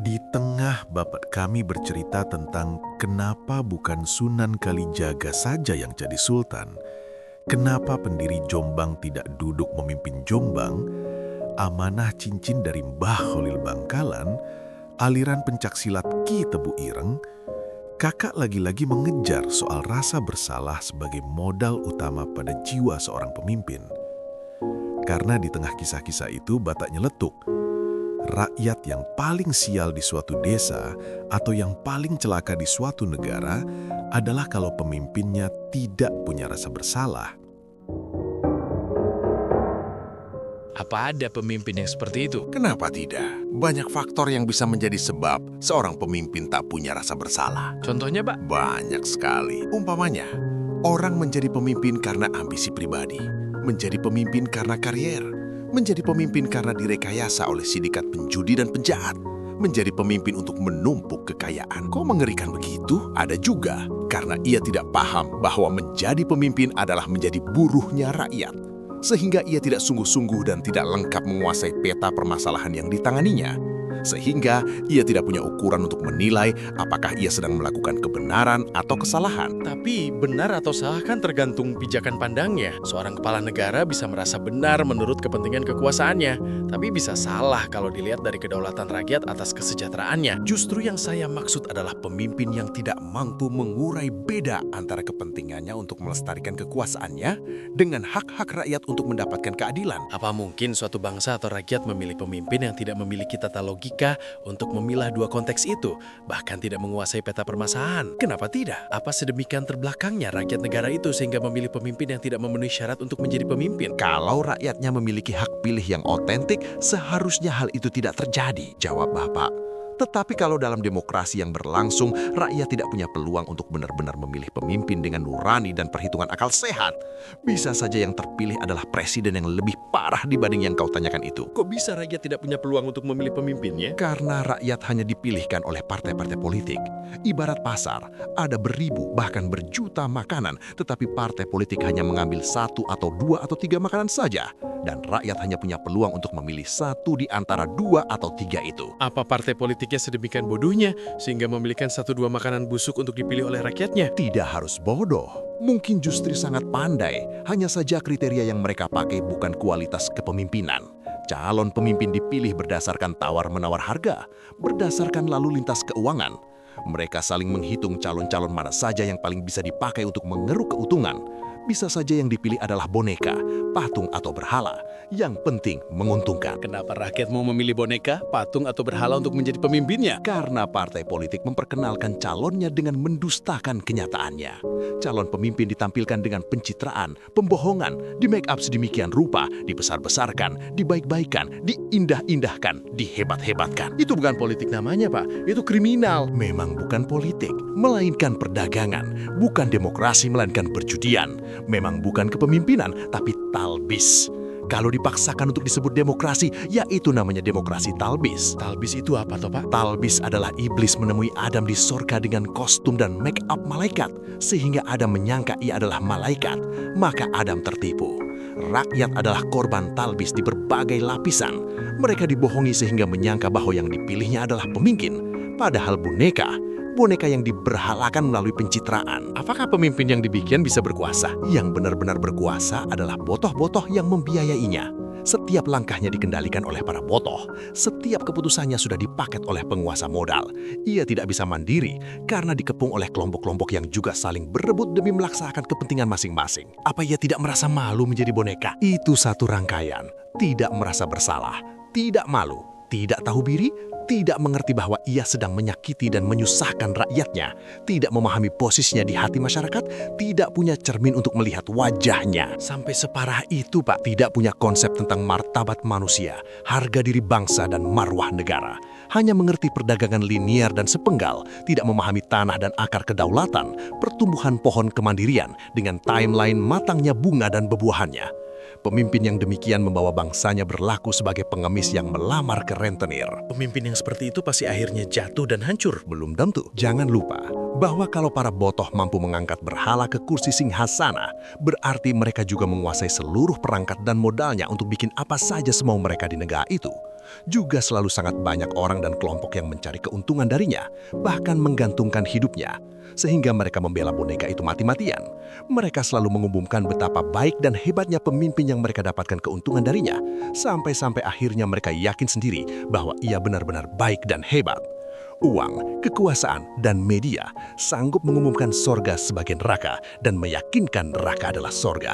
Di tengah bapak kami bercerita tentang kenapa bukan Sunan Kalijaga saja yang jadi sultan, kenapa pendiri Jombang tidak duduk memimpin Jombang, amanah cincin dari Mbah Khalil Bangkalan, aliran pencaksilat Ki Tebu Ireng, kakak lagi-lagi mengejar soal rasa bersalah sebagai modal utama pada jiwa seorang pemimpin. Karena di tengah kisah-kisah itu Batak nyeletuk, rakyat yang paling sial di suatu desa atau yang paling celaka di suatu negara adalah kalau pemimpinnya tidak punya rasa bersalah. Apa ada pemimpin yang seperti itu? Kenapa tidak? Banyak faktor yang bisa menjadi sebab seorang pemimpin tak punya rasa bersalah. Contohnya, Pak? Banyak sekali. Umpamanya, orang menjadi pemimpin karena ambisi pribadi, menjadi pemimpin karena karier, menjadi pemimpin karena direkayasa oleh sindikat penjudi dan penjahat, menjadi pemimpin untuk menumpuk kekayaan. Kok mengerikan begitu? Ada juga karena ia tidak paham bahwa menjadi pemimpin adalah menjadi buruhnya rakyat, sehingga ia tidak sungguh-sungguh dan tidak lengkap menguasai peta permasalahan yang ditanganinya. Sehingga ia tidak punya ukuran untuk menilai apakah ia sedang melakukan kebenaran atau kesalahan. Tapi benar atau salah kan tergantung pijakan pandangnya. Seorang kepala negara bisa merasa benar menurut kepentingan kekuasaannya, tapi bisa salah kalau dilihat dari kedaulatan rakyat atas kesejahteraannya. Justru yang saya maksud adalah pemimpin yang tidak mampu mengurai beda antara kepentingannya untuk melestarikan kekuasaannya dengan hak-hak rakyat untuk mendapatkan keadilan. Apa mungkin suatu bangsa atau rakyat memilih pemimpin yang tidak memiliki tata logika untuk memilah dua konteks itu, bahkan tidak menguasai peta permasalahan? Kenapa tidak? Apa sedemikian terbelakangnya rakyat negara itu sehingga memilih pemimpin yang tidak memenuhi syarat untuk menjadi pemimpin? Kalau rakyatnya memiliki hak pilih yang otentik, seharusnya hal itu tidak terjadi, jawab Bapak. Tetapi kalau dalam demokrasi yang berlangsung, rakyat tidak punya peluang untuk benar-benar memilih pemimpin dengan nurani dan perhitungan akal sehat. Bisa saja yang terpilih adalah presiden yang lebih parah dibanding yang kau tanyakan itu. Kok bisa rakyat tidak punya peluang untuk memilih pemimpinnya? Karena rakyat hanya dipilihkan oleh partai-partai politik. Ibarat pasar, ada beribu bahkan berjuta makanan, tetapi partai politik hanya mengambil 1 atau 2 atau 3 makanan saja. Dan rakyat hanya punya peluang untuk memilih 1 di antara 2 atau 3 itu. Apa partai politiknya sedemikian bodohnya sehingga memilihkan 1-2 makanan busuk untuk dipilih oleh rakyatnya? Tidak harus bodoh, mungkin justru sangat pandai. Hanya saja kriteria yang mereka pakai bukan kualitas kepemimpinan. Calon pemimpin dipilih berdasarkan tawar-menawar harga, berdasarkan lalu lintas keuangan. Mereka saling menghitung calon-calon mana saja yang paling bisa dipakai untuk mengeruk keuntungan. Bisa saja yang dipilih adalah boneka, patung atau berhala. Yang penting menguntungkan. Kenapa rakyat mau memilih boneka, patung atau berhala untuk menjadi pemimpinnya? Karena partai politik memperkenalkan calonnya dengan mendustakan kenyataannya. Calon pemimpin ditampilkan dengan pencitraan, pembohongan, di make up sedemikian rupa, dibesar-besarkan, dibaik-baikan, diindah-indahkan, dihebat-hebatkan. Itu bukan politik namanya, Pak. Itu kriminal. Memang bukan politik, melainkan perdagangan. Bukan demokrasi, melainkan perjudian. Memang bukan kepemimpinan, tapi talbis. Kalau dipaksakan untuk disebut demokrasi, yaitu namanya demokrasi talbis. Talbis itu apa toh, Pak? Talbis adalah iblis menemui Adam di sorga dengan kostum dan make up malaikat, sehingga Adam menyangka ia adalah malaikat, maka Adam tertipu. Rakyat adalah korban talbis di berbagai lapisan. Mereka dibohongi sehingga menyangka bahwa yang dipilihnya adalah pemimpin, padahal boneka yang diberhalakan melalui pencitraan. Apakah pemimpin yang dibikin bisa berkuasa? Yang benar-benar berkuasa adalah botoh-botoh yang membiayainya. Setiap langkahnya dikendalikan oleh para botoh. Setiap keputusannya sudah dipaket oleh penguasa modal. Ia tidak bisa mandiri karena dikepung oleh kelompok-kelompok yang juga saling berebut demi melaksanakan kepentingan masing-masing. Apa ia tidak merasa malu menjadi boneka? Itu satu rangkaian. Tidak merasa bersalah, tidak malu, tidak tahu diri, tidak mengerti bahwa ia sedang menyakiti dan menyusahkan rakyatnya, tidak memahami posisinya di hati masyarakat, tidak punya cermin untuk melihat wajahnya. Sampai separah itu, Pak, tidak punya konsep tentang martabat manusia, harga diri bangsa dan marwah negara. Hanya mengerti perdagangan linier dan sepenggal, tidak memahami tanah dan akar kedaulatan, pertumbuhan pohon kemandirian dengan timeline matangnya bunga dan bebuahannya. Pemimpin yang demikian membawa bangsanya berlaku sebagai pengemis yang melamar ke rentenir. Pemimpin yang seperti itu pasti akhirnya jatuh dan hancur. Belum tentu. Jangan lupa bahwa kalau para botoh mampu mengangkat berhala ke kursi singgasana, berarti mereka juga menguasai seluruh perangkat dan modalnya untuk bikin apa saja semau mereka di negara itu. Juga selalu sangat banyak orang dan kelompok yang mencari keuntungan darinya, bahkan menggantungkan hidupnya. Sehingga mereka membela boneka itu mati-matian. Mereka selalu mengumumkan betapa baik dan hebatnya pemimpin yang mereka dapatkan keuntungan darinya, sampai-sampai akhirnya mereka yakin sendiri bahwa ia benar-benar baik dan hebat. Uang, kekuasaan, dan media sanggup mengumumkan sorga sebagai neraka dan meyakinkan neraka adalah sorga.